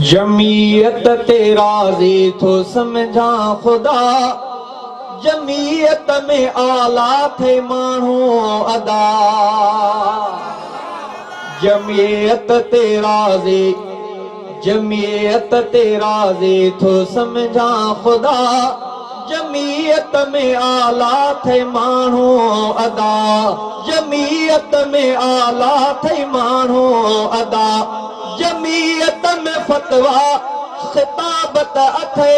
जमीयत तेरा जी तो समझा खुदा, जमीयत में आला थे मानो अदा। जमीयत तेरा जी, जमीयत तेरा जी तो समझा खुदा, जमीयत में आला थे मानो अदा। जमीयत में आला थे मानो अदा। जमीयत में फतवा खिताबत अथे,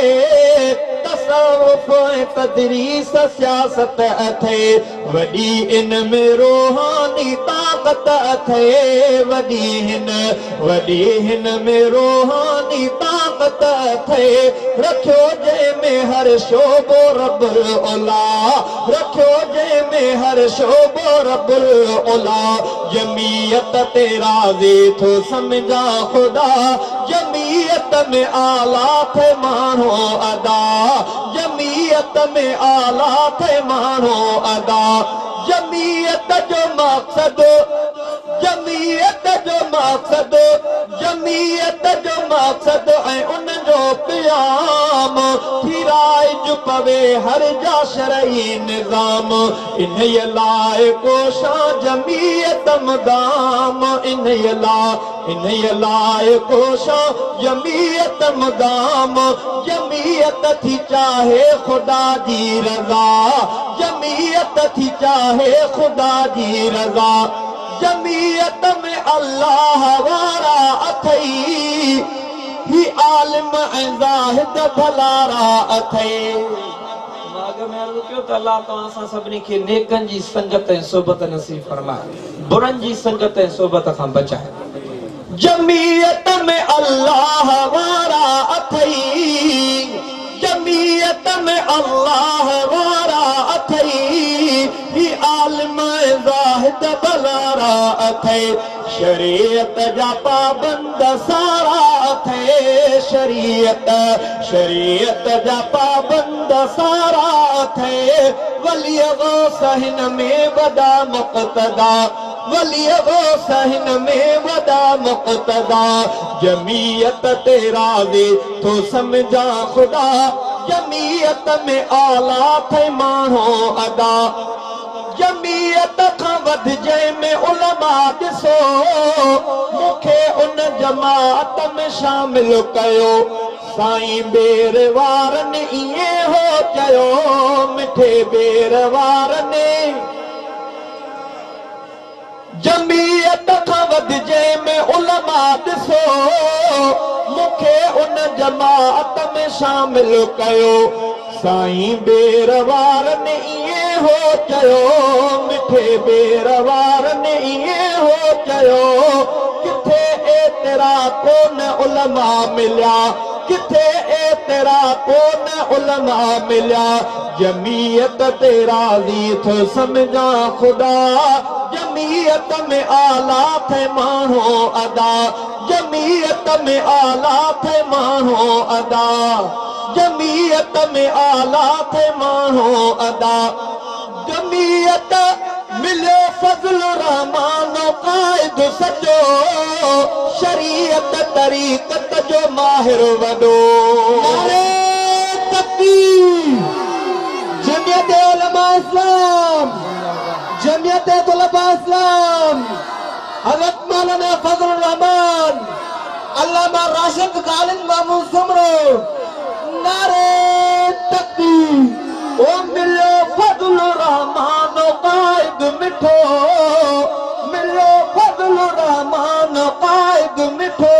तसव्वुफ तदरीस सियासत अथे। वडी इन में रूहानी ताकत अथे, वडी हिन में रूहानी ताकत अथे। रखियो जे में हर शोबो रब्बुल औला, रखियो जे में हर शोबो रब्बुल औला। जमीयत तेरा जी तो समझा खुदा, जमीयत में आला थे मानो अदा। जमीयत में आला थे मानो अदा। जमीयत जो मकसद, जमीयत जो मकसद, जमीयत जो मकसद है उन जो क़याम। फिराइज पवे हर जा शरई निज़ाम, इन लाए कोशा जमीयत मदाम। इन लाए कोशा जमीयत मदाम। जमीयत थी चाहे खुदा जी रज़ा, जमीयत थी चाहे खुदा जी रज़ा। जमीयत में अल्लाह वारा अथई, ही आलिम ऐं ज़ाहिद भलारा अथई। माग में अर्ज़ कयो त अल्लाह तव्हां सां सभिनी खे नेकनि जी संगत ऐं सोबत नसीब फरमाए, बुरनि जी संगत ऐं सोबत खां बचाए। जमीयत में अल्लाह वारा अथई, जमीयत में अल्लाह वारा अथई, ही आलिम ज़ाहिद भलारा अथई। शरीयत जा पाबंद सारा अथे, शरीयत जा पाबंद सारा अथे। वली गौस हिन में वॾा मुक़्तदा, वली गौस हिन में वॾा मुक़्तदा। जमीयत तेरा जी तो समझा खुदा, जमीयत में आला थे मानो अदा। जमीयत खां वध जंहिंमें उलमा ॾिसो, मूंखे उन जमात में शामिल कयो। साईं बेर वारनि ईअं हो चयो, मिठे बेर वारनि। जमीयत खां वध जंहिंमें उलमा ॾिसो, मूंखे उन जमात में शामिल कयो। साईं बेर वारनि ईअं हो चयो, मिठे बेर वारनि ईअं हो चयो। किथे एतिरा कोन उलमा मिलिया, किथे एतिरा कोन उलमा मिलिया। जमीयत तेरा जी तो समझा खुदा, जमीयत में आला थे मानो अदा। जमीयत में आला थे मानो अदा। जमीयत में आला थे मानो अदा। जमीयत मिलो फज़ल रहमान कायद सजो, शरीयत तरीक़त जो माहिर वॾो। नारे तकबीर। जमीयत उलमा इस्लाम, जमीयत तुलबा इस्लाम, हज़रत मौलाना फज़लुर रहमान, अल्लामा राशिद गालिब महमूद सुमरो। नारे तकबीर। ओ मिलो फज़लुर रहमान कायद मिठो, मिलो फज़लुर रहमान कायद मिठो।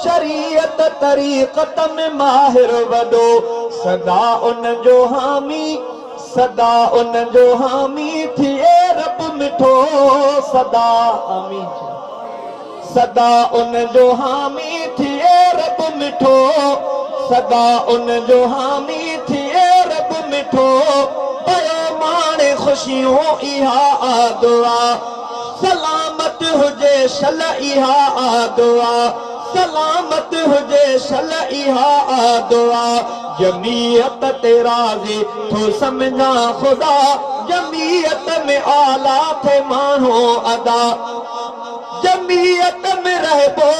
शरीयत तरीक़त में माहिर वॾो, सदा उन जो हामी, सदा उन जो हामी थिए रब मिठो। सदा हामी, सदा उन जो हामी थिए रब मिठो। सदा उन जो हामी थिए रब मिठो। पयो माणे ख़ुशियूं इहा दुआ, सलामत हुजे शल इहा दुआ, सलामत हुजे शल इहा दुआ। जमीयत तेरा जी तो समझा खुदा, जमीयत में आला थे मानो अदा। जमीयत में रहबो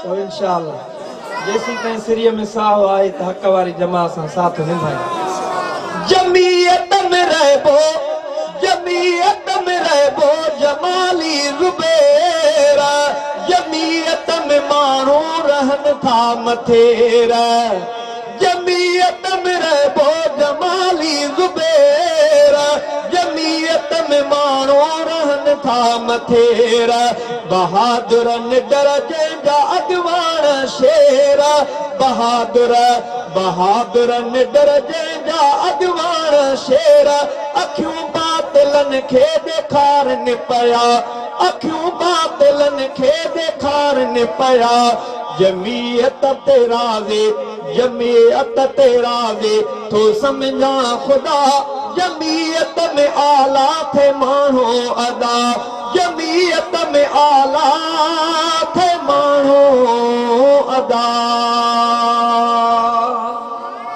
तो इंशाअल्लाह जैसी तैं सिरिय में साह आए तो हक वारी जमा सां साथ निभाए। जमीयत में रहबो, जमीयत में रहबो जमाली ज़ुबैरा, जमीयत में माण्हू रहन था मथेरा, जमीयत में रहबो जमाली ज़ुबैरा, जमीयत में माण्हू रहन था मथेरा, बहादुरन दरजे जा अॻवान शेरा, बहादुर बहादुरन दरजे जा अॻवान शेरा, अखियूं बातिलन खे ॾेखारनि पिया, अखियूं बातिलन खे ॾेखारनि पिया, जमीयत ते राज़े, जमीयत ते राज़े तो सम्झा ख़ुदा, जमीयत में आला थे माण्हू अदा, जमीयत में आला थे माण्हू अदा।